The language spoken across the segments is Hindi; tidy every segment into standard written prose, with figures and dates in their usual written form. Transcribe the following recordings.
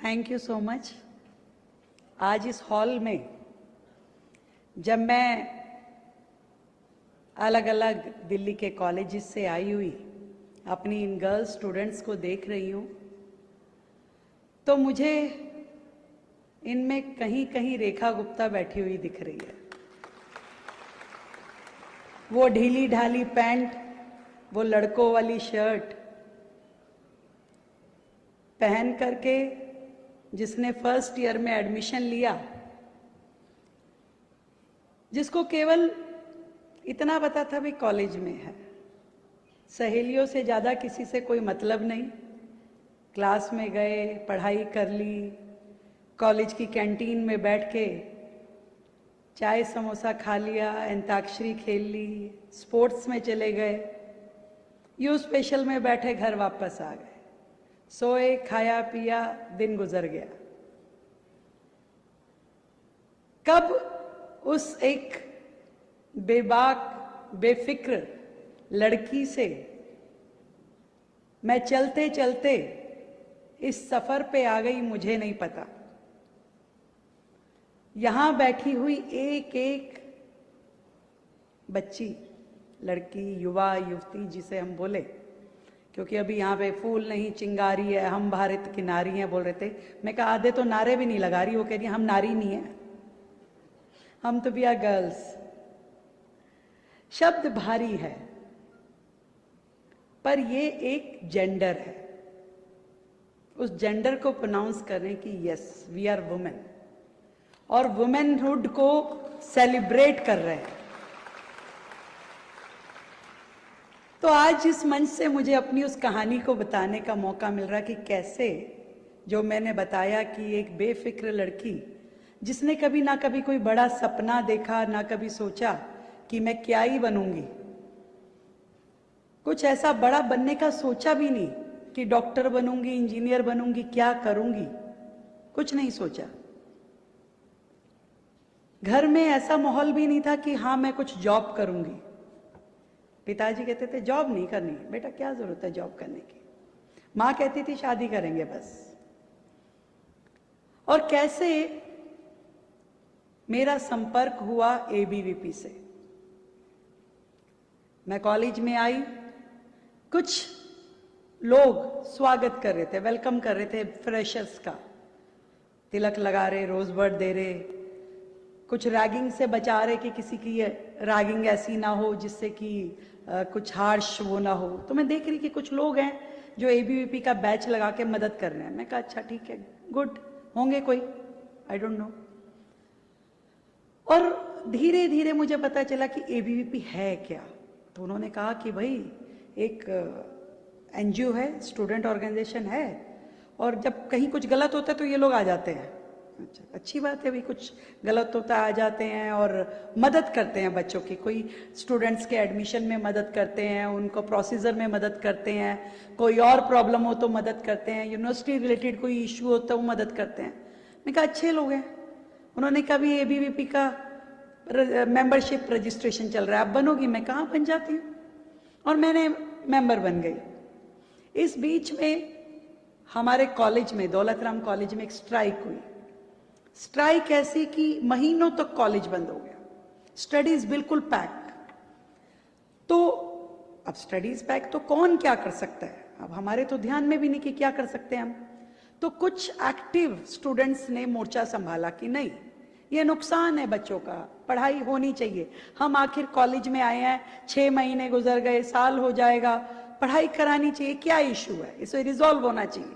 Thank you so much. आज इस हॉल में जब मैं अलग अलग दिल्ली के कॉलेजेस से आई हुई अपनी इन गर्ल्स स्टूडेंट्स को देख रही हूँ तो मुझे इनमें कहीं कहीं रेखा गुप्ता बैठी हुई दिख रही है। वो ढीली ढाली पैंट, वो लड़कों वाली शर्ट पहन करके जिसने फर्स्ट ईयर में एडमिशन लिया, जिसको केवल इतना पता था भी कॉलेज में है, सहेलियों से ज़्यादा किसी से कोई मतलब नहीं, क्लास में गए, पढ़ाई कर ली, कॉलेज की कैंटीन में बैठ के चाय समोसा खा लिया, अंताक्षरी खेल ली, स्पोर्ट्स में चले गए, यू स्पेशल में बैठे घर वापस आ गए, सोए, खाया पिया, दिन गुजर गया। कब उस एक बेबाक बेफिक्र लड़की से मैं चलते चलते इस सफर पे आ गई मुझे नहीं पता। यहां बैठी हुई एक एक बच्ची, लड़की, युवा, युवती जिसे हम बोले, क्योंकि अभी यहाँ पे फूल नहीं चिंगारी है, हम भारत की नारी हैं बोल रहे थे। मैं कहा आधे तो नारे भी नहीं लगा रही, वो कह रही हम नारी नहीं है, हम तो भी आर गर्ल्स। शब्द भारी है पर ये एक जेंडर है, उस जेंडर को प्रोनाउंस करें कि यस वी आर वुमेन, और वुमेनहुड को सेलिब्रेट कर रहे हैं। तो आज इस मंच से मुझे अपनी उस कहानी को बताने का मौका मिल रहा कि कैसे, जो मैंने बताया कि एक बेफिक्र लड़की जिसने कभी ना कभी कोई बड़ा सपना देखा, ना कभी सोचा कि मैं क्या ही बनूंगी, कुछ ऐसा बड़ा बनने का सोचा भी नहीं कि डॉक्टर बनूंगी, इंजीनियर बनूंगी, क्या करूंगी, कुछ नहीं सोचा। घर में ऐसा माहौल भी नहीं था कि हाँ मैं कुछ जॉब करूंगी। पिताजी कहते थे जॉब नहीं करनी बेटा, क्या जरूरत है जॉब करने की। माँ कहती थी शादी करेंगे बस। और कैसे मेरा संपर्क हुआ एबीवीपी से। मैं कॉलेज में आई, कुछ लोग स्वागत कर रहे थे, वेलकम कर रहे थे फ्रेशर्स का, तिलक लगा रहे, रोजबर्ड दे रहे, कुछ रैगिंग से बचा रहे कि किसी की रैगिंग ऐसी ना हो जिससे कि कुछ हार्श वो ना हो। तो मैं देख रही कि कुछ लोग हैं जो एबीवीपी का बैच लगा के मदद कर रहे हैं। मैं कहा अच्छा ठीक है, गुड, होंगे कोई, आई डोंट नो। और धीरे धीरे मुझे पता चला कि एबीवीपी है क्या। तो उन्होंने कहा कि भाई एक एनजीओ है, स्टूडेंट ऑर्गेनाइजेशन है, और जब कहीं कुछ गलत होता है तो ये लोग आ जाते हैं। अच्छा, अच्छी बात है, भाई कुछ गलत होता आ जाते हैं और मदद करते हैं बच्चों की। कोई स्टूडेंट्स के एडमिशन में मदद करते हैं, उनको प्रोसीजर में मदद करते हैं, कोई और प्रॉब्लम हो तो मदद करते हैं, यूनिवर्सिटी रिलेटेड कोई इशू हो तो वो मदद करते हैं। मैंने कहा अच्छे लोग हैं। उन्होंने कहा भी एबीवीपी का मेंबरशिप रजिस्ट्रेशन चल रहा है, आप बनोगी? मैं कहाँ बन जाती हूँ, और मैंने मेंबर बन गई। इस बीच में हमारे कॉलेज में, दौलत राम कॉलेज में एक स्ट्राइक हुई। स्ट्राइक ऐसी कि महीनों तक कॉलेज बंद हो गया, स्टडीज बिल्कुल पैक। तो अब स्टडीज पैक तो कौन क्या कर सकता है, अब हमारे तो ध्यान में भी नहीं कि क्या कर सकते हैं हम। तो कुछ एक्टिव स्टूडेंट्स ने मोर्चा संभाला कि नहीं, ये नुकसान है बच्चों का, पढ़ाई होनी चाहिए, हम आखिर कॉलेज में आए हैं, 6 महीने गुजर गए, साल हो जाएगा, पढ़ाई करानी चाहिए, क्या इशू है, इसे रिजॉल्व होना चाहिए।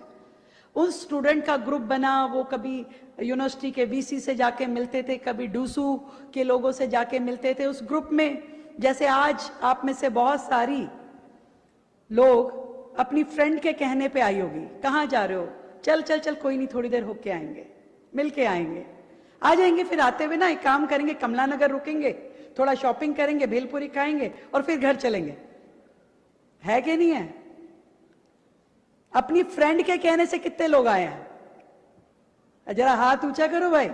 उस स्टूडेंट का ग्रुप बना, वो कभी यूनिवर्सिटी के वीसी से जाके मिलते थे, कभी डूसू के लोगों से जाके मिलते थे। उस ग्रुप में जैसे आज आप में से बहुत सारी लोग अपनी फ्रेंड के कहने पे आई होगी, कहाँ जा रहे हो, चल चल चल कोई नहीं, थोड़ी देर होके आएंगे, मिल के आएंगे, आ जाएंगे। फिर आते हुए ना एक काम करेंगे, कमला नगर रुकेंगे, थोड़ा शॉपिंग करेंगे, भेलपुरी खाएंगे और फिर घर चलेंगे। है कि नहीं है? अपनी फ्रेंड के कहने से कितने लोग आए हैं? जरा हाथ ऊंचा करो भाई।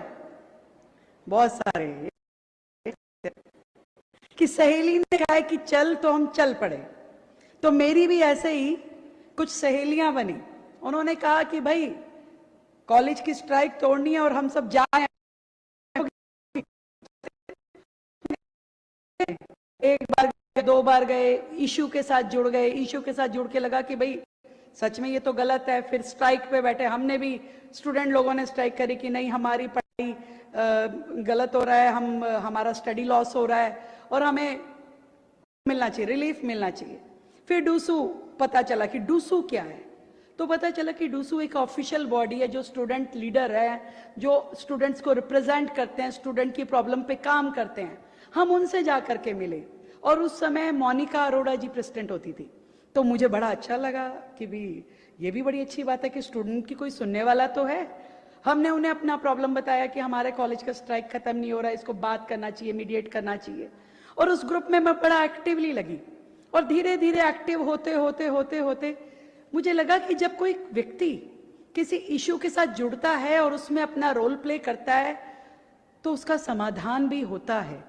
बहुत सारे। कि सहेली ने कहा कि चल तो हम चल पड़े। तो मेरी भी ऐसे ही कुछ सहेलियां बनी। उन्होंने कहा कि भाई कॉलेज की स्ट्राइक तोड़नी है और हम सब जाए, एक बार दो बार गए, इशू के साथ जुड़ गए, इशू के साथ जुड़ के लगा कि भाई सच में ये तो गलत है। फिर स्ट्राइक पे बैठे, हमने भी, स्टूडेंट लोगों ने स्ट्राइक करी कि नहीं हमारी पढ़ाई गलत हो रहा है, हमारा स्टडी लॉस हो रहा है और हमें मिलना चाहिए, रिलीफ मिलना चाहिए। फिर डूसू पता चला कि डूसू क्या है, तो पता चला कि डूसू एक ऑफिशियल बॉडी है जो स्टूडेंट लीडर है, जो स्टूडेंट्स को रिप्रेजेंट करते हैं, स्टूडेंट की प्रॉब्लम पे काम करते हैं। हम उनसे जा करके मिले और उस समय मोनिका अरोड़ा जी प्रेसिडेंट होती थी। तो मुझे बड़ा अच्छा लगा कि भी ये भी बड़ी अच्छी बात है कि स्टूडेंट की कोई सुनने वाला तो है। हमने उन्हें अपना प्रॉब्लम बताया कि हमारे कॉलेज का स्ट्राइक खत्म नहीं हो रहा है, इसको बात करना चाहिए, मीडिएट करना चाहिए। और उस ग्रुप में मैं बड़ा एक्टिवली लगी और धीरे धीरे एक्टिव होते होते होते होते मुझे लगा कि जब कोई व्यक्ति किसी इशू के साथ जुड़ता है और उसमें अपना रोल प्ले करता है तो उसका समाधान भी होता है।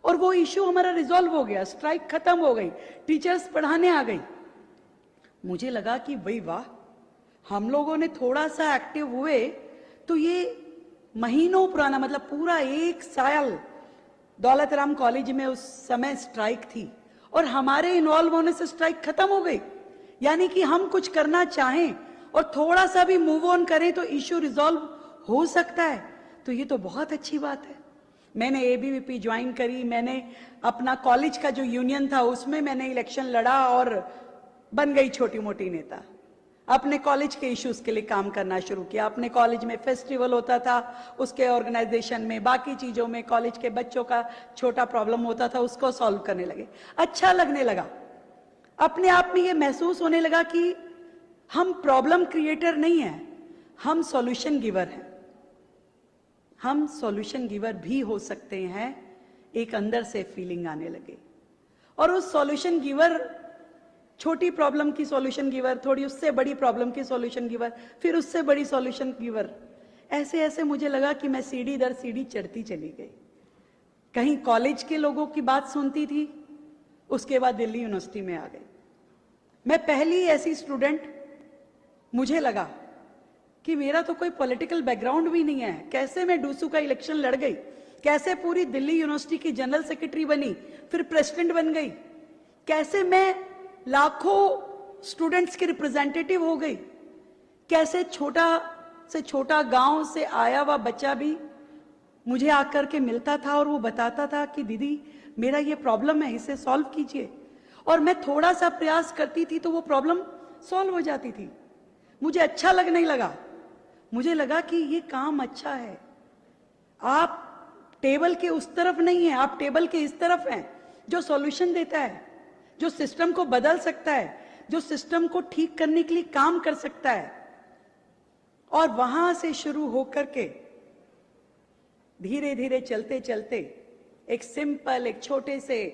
और वो इशू हमारा रिजॉल्व हो गया, स्ट्राइक खत्म हो गई, टीचर्स पढ़ाने आ गई। मुझे लगा कि भाई वाह, हम लोगों ने थोड़ा सा एक्टिव हुए तो ये महीनों पुराना, मतलब पूरा एक साल दौलत राम कॉलेज में उस समय स्ट्राइक थी और हमारे इन्वॉल्व होने से स्ट्राइक खत्म हो गई। यानी कि हम कुछ करना चाहें और थोड़ा सा भी मूव ऑन करें तो इश्यू रिजॉल्व हो सकता है। तो ये तो बहुत अच्छी बात है। मैंने एबीवीपी ज्वाइन करी, मैंने अपना कॉलेज का जो यूनियन था उसमें मैंने इलेक्शन लड़ा और बन गई छोटी मोटी नेता। अपने कॉलेज के इश्यूज के लिए काम करना शुरू किया। अपने कॉलेज में फेस्टिवल होता था, उसके ऑर्गेनाइजेशन में, बाकी चीजों में, कॉलेज के बच्चों का छोटा प्रॉब्लम होता था उसको सॉल्व करने लगे। अच्छा लगने लगा, अपने आप में ये महसूस होने लगा कि हम प्रॉब्लम क्रिएटर नहीं है, हम सॉल्यूशन गिवर हैं। हम सॉल्यूशन गिवर भी हो सकते हैं, एक अंदर से फीलिंग आने लगे। और उस सॉल्यूशन गिवर, छोटी प्रॉब्लम की सॉल्यूशन गिवर, थोड़ी उससे बड़ी प्रॉब्लम की सॉल्यूशन गिवर, फिर उससे बड़ी सॉल्यूशन गिवर, ऐसे ऐसे मुझे लगा कि मैं सीढ़ी दर सीढ़ी चढ़ती चली गई। कहीं कॉलेज के लोगों की बात सुनती थी, उसके बाद दिल्ली यूनिवर्सिटी में आ गई। मैं पहली ऐसी स्टूडेंट, मुझे लगा कि मेरा तो कोई पॉलिटिकल बैकग्राउंड भी नहीं है, कैसे मैं डूसू का इलेक्शन लड़ गई, कैसे पूरी दिल्ली यूनिवर्सिटी की जनरल सेक्रेटरी बनी, फिर प्रेसिडेंट बन गई, कैसे मैं लाखों स्टूडेंट्स की रिप्रेजेंटेटिव हो गई, कैसे छोटा से छोटा गांव से आया हुआ बच्चा भी मुझे आकर के मिलता था और वो बताता था कि दीदी मेरा ये प्रॉब्लम है, इसे सॉल्व कीजिए। और मैं थोड़ा सा प्रयास करती थी तो वो प्रॉब्लम सॉल्व हो जाती थी। मुझे अच्छा लगने लगा, मुझे लगा कि ये काम अच्छा है। आप टेबल के उस तरफ नहीं है, आप टेबल के इस तरफ हैं, जो सॉल्यूशन देता है, जो सिस्टम को बदल सकता है, जो सिस्टम को ठीक करने के लिए काम कर सकता है। और वहां से शुरू होकर के धीरे धीरे चलते चलते एक सिंपल, एक छोटे से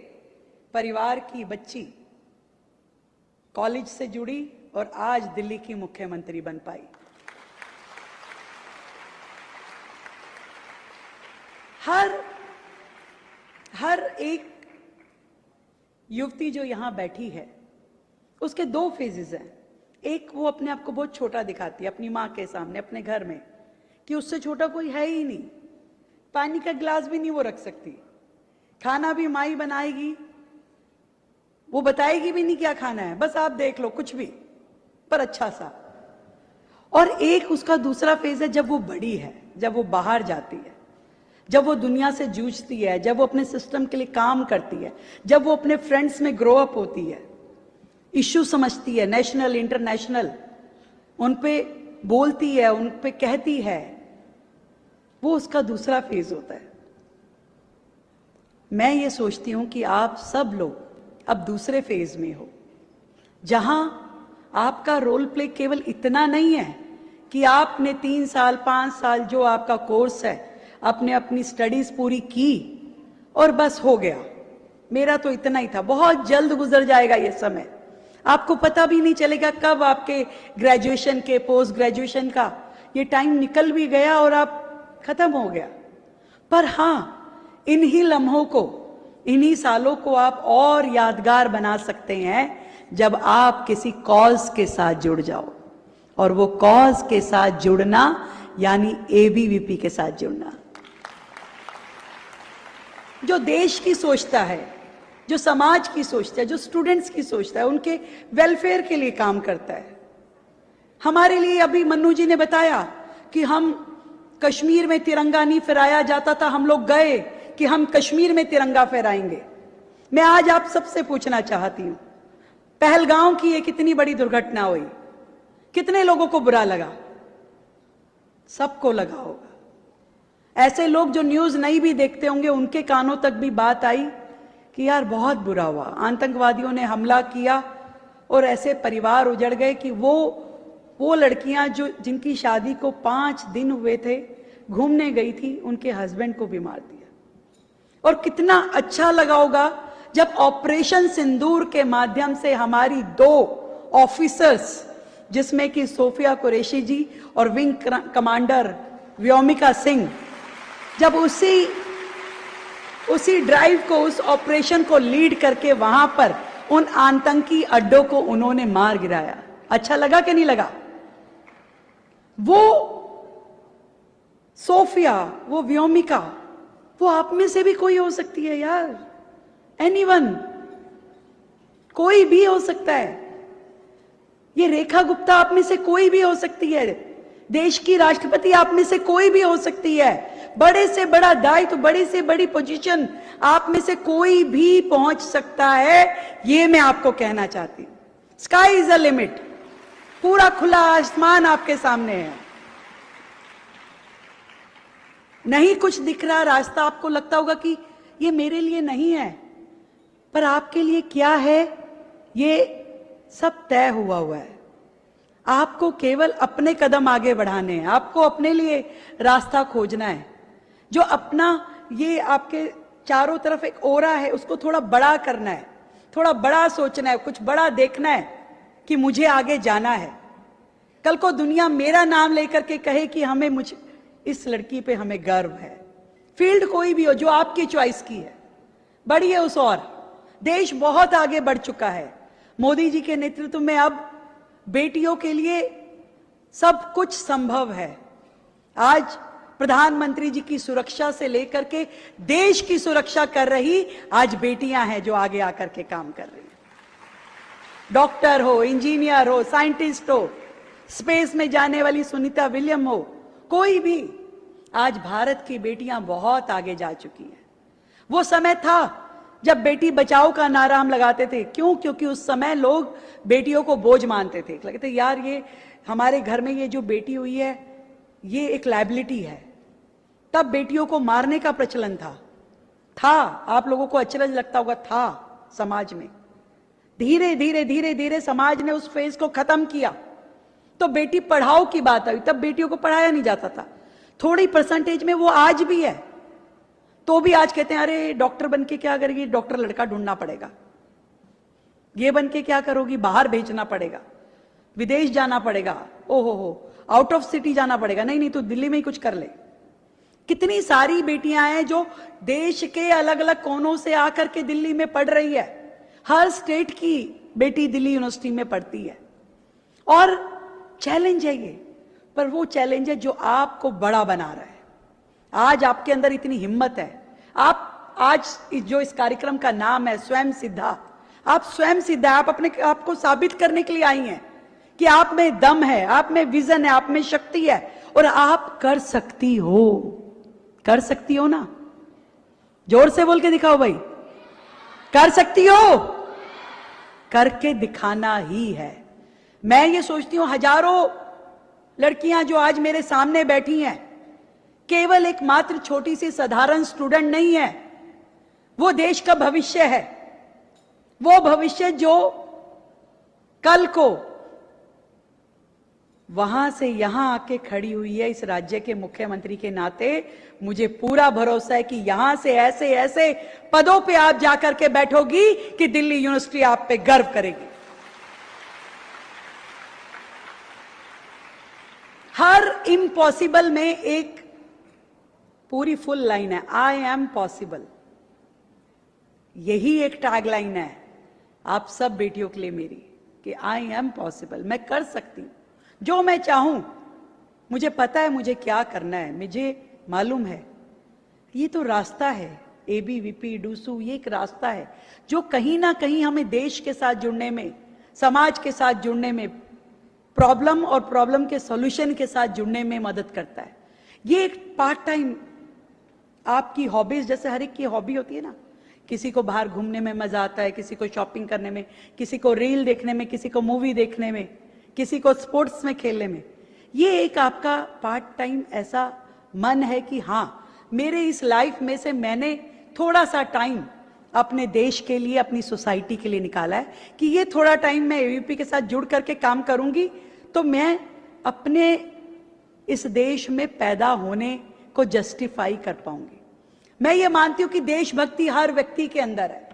परिवार की बच्ची कॉलेज से जुड़ी और आज दिल्ली की मुख्यमंत्री बन पाई। हर एक युवती जो यहां बैठी है उसके दो फेजेस हैं। एक, वो अपने आप को बहुत छोटा दिखाती है अपनी मां के सामने, अपने घर में, कि उससे छोटा कोई है ही नहीं, पानी का गिलास भी नहीं वो रख सकती, खाना भी माँ ही बनाएगी, वो बताएगी भी नहीं क्या खाना है, बस आप देख लो कुछ भी, पर अच्छा सा। और एक उसका दूसरा फेज है जब वो बड़ी है, जब वो बाहर जाती है, जब वो दुनिया से जूझती है, जब वो अपने सिस्टम के लिए काम करती है, जब वो अपने फ्रेंड्स में ग्रो अप होती है, इश्यू समझती है, नेशनल इंटरनेशनल, उन पे बोलती है, उन पे कहती है, वो उसका दूसरा फेज होता है। मैं ये सोचती हूं कि आप सब लोग अब दूसरे फेज में हो, जहां आपका रोल प्ले केवल इतना नहीं है कि आपने 3 साल 5 साल जो आपका कोर्स है, आपने अपनी स्टडीज पूरी की और बस हो गया, मेरा तो इतना ही था, बहुत जल्द गुजर जाएगा ये समय, आपको पता भी नहीं चलेगा कब आपके ग्रेजुएशन के, पोस्ट ग्रेजुएशन का ये टाइम निकल भी गया और आप खत्म हो गया। पर हां, इन्हीं लम्हों को, इन्हीं सालों को आप और यादगार बना सकते हैं जब आप किसी कॉज के साथ जुड़ जाओ। और वो कॉज के साथ जुड़ना यानी एबीवीपी के साथ जुड़ना। जो देश की सोचता है, जो समाज की सोचता है, जो स्टूडेंट्स की सोचता है, उनके वेलफेयर के लिए काम करता है। हमारे लिए अभी मन्नू जी ने बताया कि हम कश्मीर में तिरंगा नहीं फहराया जाता था, हम लोग गए कि हम कश्मीर में तिरंगा फहराएंगे। मैं आज आप सबसे पूछना चाहती हूं, पहलगांव की एक इतनी बड़ी दुर्घटना हुई, कितने लोगों को बुरा लगा? सबको लगा होगा। ऐसे लोग जो न्यूज नहीं भी देखते होंगे, उनके कानों तक भी बात आई कि यार बहुत बुरा हुआ, आतंकवादियों ने हमला किया और ऐसे परिवार उजड़ गए कि वो लड़कियां जो जिनकी शादी को 5 दिन हुए थे, घूमने गई थी, उनके हस्बैंड को भी मार दिया। और कितना अच्छा लगा होगा जब ऑपरेशन सिंदूर के माध्यम से हमारी 2 ऑफिसर्स, जिसमें कि सोफिया कुरैशी जी और विंग कमांडर व्योमिका सिंह, जब उसी ड्राइव को, उस ऑपरेशन को लीड करके वहां पर उन आतंकी अड्डों को उन्होंने मार गिराया। अच्छा लगा कि नहीं लगा? वो सोफिया, वो व्योमिका, वो आप में से भी कोई हो सकती है यार, एनीवन, कोई भी हो सकता है। ये रेखा गुप्ता आप में से कोई भी हो सकती है, देश की राष्ट्रपति आप में से कोई भी हो सकती है, बड़े से बड़ा दायित्व, बड़ी से बड़ी पोजीशन आप में से कोई भी पहुंच सकता है, ये मैं आपको कहना चाहती हूं। स्काई इज अ लिमिट, पूरा खुला आसमान आपके सामने है। नहीं कुछ दिख रहा रास्ता, आपको लगता होगा कि ये मेरे लिए नहीं है, पर आपके लिए क्या है ये सब तय हुआ है। आपको केवल अपने कदम आगे बढ़ाने हैं, आपको अपने लिए रास्ता खोजना है। जो अपना ये आपके चारों तरफ एक ओरा है, उसको थोड़ा बड़ा करना है, थोड़ा बड़ा सोचना है, कुछ बड़ा देखना है कि मुझे आगे जाना है। कल को दुनिया मेरा नाम लेकर के कहे कि मुझे इस लड़की पे हमें गर्व है। फील्ड कोई भी हो, जो आपकी चॉइस की है, बढ़िए उस और। देश बहुत आगे बढ़ चुका है। मोदी जी के नेतृत्व में अब बेटियों के लिए सब कुछ संभव है। आज प्रधानमंत्री जी की सुरक्षा से लेकर के देश की सुरक्षा कर रही आज बेटियां हैं जो आगे आकर के काम कर रही हैं। डॉक्टर हो, इंजीनियर हो, साइंटिस्ट हो, स्पेस में जाने वाली सुनीता विलियम हो, कोई भी, आज भारत की बेटियां बहुत आगे जा चुकी हैं। वो समय था जब बेटी बचाओ का नारा हम लगाते थे। क्यों? क्योंकि उस समय लोग बेटियों को बोझ मानते थे, लगते यार ये हमारे घर में ये जो बेटी हुई है ये एक लायबिलिटी है। तब बेटियों को मारने का प्रचलन था। आप लोगों को अचरज लगता होगा, था समाज में। धीरे धीरे धीरे धीरे समाज ने उस फेज को खत्म किया, तो बेटी पढ़ाओ की बात आई। तब बेटियों को पढ़ाया नहीं जाता था, थोड़ी परसेंटेज में वो आज भी है, तो भी आज कहते हैं अरे डॉक्टर बन के क्या करेगी, डॉक्टर लड़का ढूंढना पड़ेगा, ये बन के क्या करोगी, बाहर भेजना पड़ेगा, विदेश जाना पड़ेगा, ओहो हो, आउट ऑफ सिटी जाना पड़ेगा, नहीं तो दिल्ली में ही कुछ कर ले। कितनी सारी बेटियां हैं जो देश के अलग अलग कोनों से आकर के दिल्ली में पढ़ रही है। हर स्टेट की बेटी दिल्ली यूनिवर्सिटी में पढ़ती है। और चैलेंज है ये, पर वो चैलेंज है जो आपको बड़ा बना रहा है। आज आपके अंदर इतनी हिम्मत है। आप आज जो इस कार्यक्रम का नाम है स्वयं सिद्धा, आप स्वयं सिद्धा, आप अपने आप को साबित करने के लिए आई हैं कि आप में दम है, आप में विजन है, आप में शक्ति है और आप कर सकती हो। कर सकती हो ना? जोर से बोल के दिखाओ भाई, कर सकती हो। करके दिखाना ही है। मैं ये सोचती हूं हजारों लड़कियां जो आज मेरे सामने बैठी हैं, केवल एक मात्र छोटी सी साधारण स्टूडेंट नहीं है, वो देश का भविष्य है। वो भविष्य जो कल को वहां से यहां आके खड़ी हुई है। इस राज्य के मुख्यमंत्री के नाते मुझे पूरा भरोसा है कि यहां से ऐसे ऐसे पदों पे आप जाकर के बैठोगी कि दिल्ली यूनिवर्सिटी आप पे गर्व करेगी। हर इम्पॉसिबल में एक पूरी फुल लाइन है, आई एम पॉसिबल। यही एक टैग लाइन है आप सब बेटियों के लिए मेरी, कि आई एम पॉसिबल, मैं कर सकती हूं जो मैं चाहूं। मुझे पता है मुझे क्या करना है, मुझे मालूम है। ये तो रास्ता है, एबीवीपी डूसू, ये एक रास्ता है जो कहीं ना कहीं हमें देश के साथ जुड़ने में, समाज के साथ जुड़ने में, प्रॉब्लम और प्रॉब्लम के सॉल्यूशन के साथ जुड़ने में मदद करता है। ये एक पार्ट टाइम आपकी हॉबीज, जैसे हर एक की हॉबी होती है ना, किसी को बाहर घूमने में मजा आता है, किसी को शॉपिंग करने में, किसी को रील देखने में, किसी को मूवी देखने में, किसी को स्पोर्ट्स में खेलने में। ये एक आपका पार्ट टाइम ऐसा मन है कि हाँ, मेरे इस लाइफ में से मैंने थोड़ा सा टाइम अपने देश के लिए, अपनी सोसाइटी के लिए निकाला है कि ये थोड़ा टाइम मैं एबीवीपी के साथ जुड़ करके काम करूंगी तो मैं अपने इस देश में पैदा होने को जस्टिफाई कर पाऊंगी। मैं ये मानती हूं कि देशभक्ति हर व्यक्ति के अंदर है,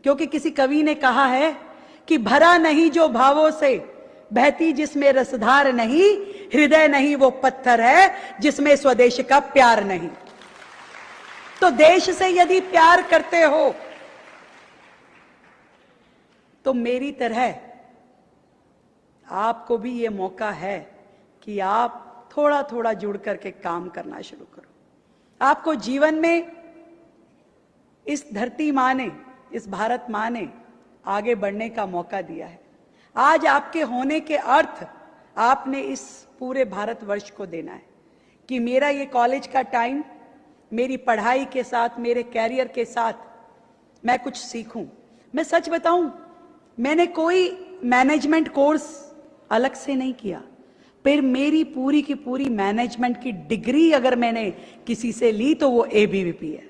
क्योंकि किसी कवि ने कहा है कि भरा नहीं जो भावों से, बहती जिसमें रसधार नहीं, हृदय नहीं वो पत्थर है जिसमें स्वदेश का प्यार नहीं। तो देश से यदि प्यार करते हो तो मेरी तरह आपको भी ये मौका है कि आप थोड़ा थोड़ा जुड़ करके काम करना शुरू करो। आपको जीवन में इस धरती मां ने, इस भारत मां ने आगे बढ़ने का मौका दिया है। आज आपके होने के अर्थ आपने इस पूरे भारतवर्ष को देना है कि मेरा ये कॉलेज का टाइम मेरी पढ़ाई के साथ, मेरे कैरियर के साथ मैं कुछ सीखूं। मैं सच बताऊं, मैंने कोई मैनेजमेंट कोर्स अलग से नहीं किया, फिर मेरी पूरी की पूरी मैनेजमेंट की डिग्री अगर मैंने किसी से ली तो वो एबीवीपी है।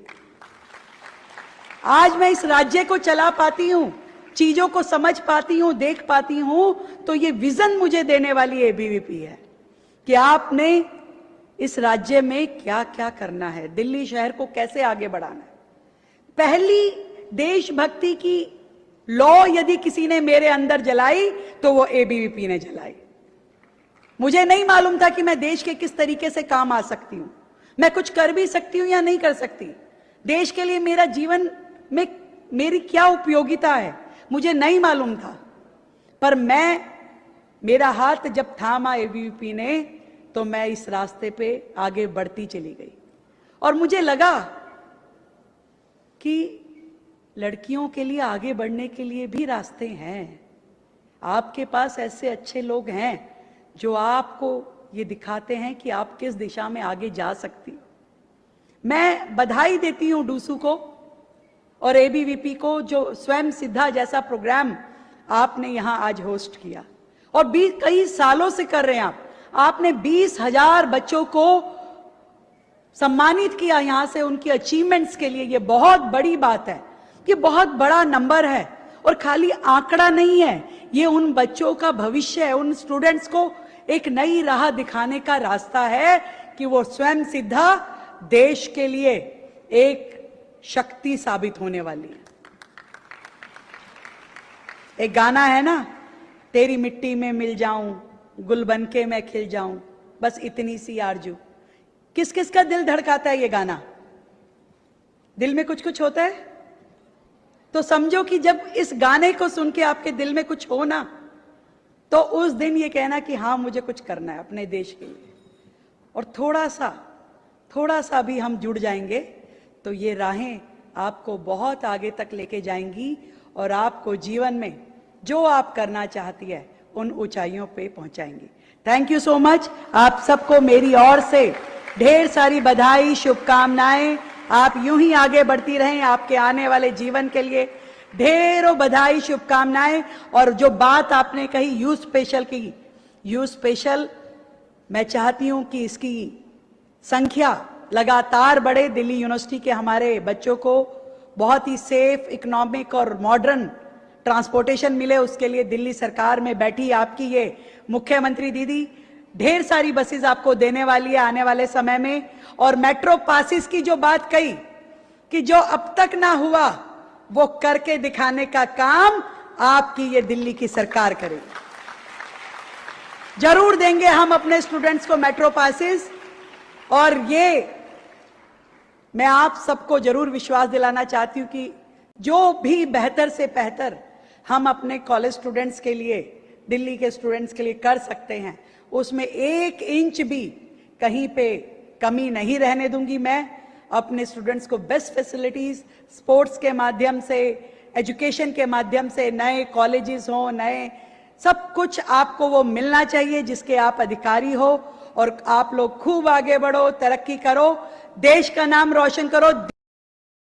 आज मैं इस राज्य को चला पाती हूं, चीजों को समझ पाती हूं, देख पाती हूं, तो ये विजन मुझे देने वाली एबीवीपी है कि आपने इस राज्य में क्या क्या करना है, दिल्ली शहर को कैसे आगे बढ़ाना है। पहली देशभक्ति की लौ यदि किसी ने मेरे अंदर जलाई तो वो एबीवीपी ने जलाई। मुझे नहीं मालूम था कि मैं देश के किस तरीके से काम आ सकती हूं, मैं कुछ कर भी सकती हूं या नहीं कर सकती, देश के लिए मेरा जीवन में मेरी क्या उपयोगिता है, मुझे नहीं मालूम था। पर मेरा हाथ जब थामा एबीवीपी ने तो मैं इस रास्ते पे आगे बढ़ती चली गई। और मुझे लगा कि लड़कियों के लिए आगे बढ़ने के लिए भी रास्ते हैं। आपके पास ऐसे अच्छे लोग हैं जो आपको ये दिखाते हैं कि आप किस दिशा में आगे जा सकती हो। मैं बधाई देती हूं डूसू को और एबीवीपी को जो स्वयं सिद्धा जैसा प्रोग्राम आपने यहां आज होस्ट किया और कई सालों से कर रहे हैं। आपने 20,000 बच्चों को सम्मानित किया यहां से उनकी अचीवमेंट्स के लिए। ये बहुत बड़ी बात है, ये बहुत बड़ा नंबर है और खाली आंकड़ा नहीं है, ये उन बच्चों का भविष्य है, उन स्टूडेंट्स को एक नई राह दिखाने का रास्ता है कि वो स्वयं सिद्धा देश के लिए एक शक्ति साबित होने वाली है। एक गाना है ना, तेरी मिट्टी में मिल जाऊं, गुल बनके मैं खिल जाऊं, बस इतनी सी आरजू। किस किस का दिल धड़काता है ये गाना? दिल में कुछ कुछ होता है? तो समझो कि जब इस गाने को सुन के आपके दिल में कुछ हो ना, तो उस दिन ये कहना कि हाँ मुझे कुछ करना है अपने देश के लिए। और थोड़ा सा भी हम जुड़ जाएंगे तो ये राहें आपको बहुत आगे तक लेके जाएंगी और आपको जीवन में जो आप करना चाहती है उन ऊंचाइयों पे पहुंचाएंगी। Thank you so much. आप सबको मेरी ओर से ढेर सारी बधाई, शुभकामनाएं। आप यूं ही आगे बढ़ती रहें, आपके आने वाले जीवन के लिए ढेरों बधाई, शुभकामनाएं। और जो बात आपने कही यू स्पेशल की, यू स्पेशल मैं चाहती हूं कि इसकी संख्या लगातार बढ़े। दिल्ली यूनिवर्सिटी के हमारे बच्चों को बहुत ही सेफ, इकोनॉमिक और मॉडर्न ट्रांसपोर्टेशन मिले, उसके लिए दिल्ली सरकार में बैठी आपकी ये मुख्यमंत्री दीदी ढेर सारी बसेस आपको देने वाली है आने वाले समय में। और मेट्रो पासिस की जो बात कही कि जो अब तक ना हुआ वो करके दिखाने का काम आपकी ये दिल्ली की सरकार करेगी। जरूर देंगे हम अपने स्टूडेंट्स को मेट्रो पासिस। और ये मैं आप सबको जरूर विश्वास दिलाना चाहती हूं कि जो भी बेहतर से बेहतर हम अपने कॉलेज स्टूडेंट्स के लिए, दिल्ली के स्टूडेंट्स के लिए कर सकते हैं, उसमें 1 इंच भी कहीं पे कमी नहीं रहने दूंगी। मैं अपने स्टूडेंट्स को बेस्ट फैसिलिटीज स्पोर्ट्स के माध्यम से, एजुकेशन के माध्यम से, नए कॉलेजेस हो, नए सब कुछ आपको वो मिलना चाहिए जिसके आप अधिकारी हो, और आप लोग खूब आगे बढ़ो, तरक्की करो, देश का नाम रोशन करो।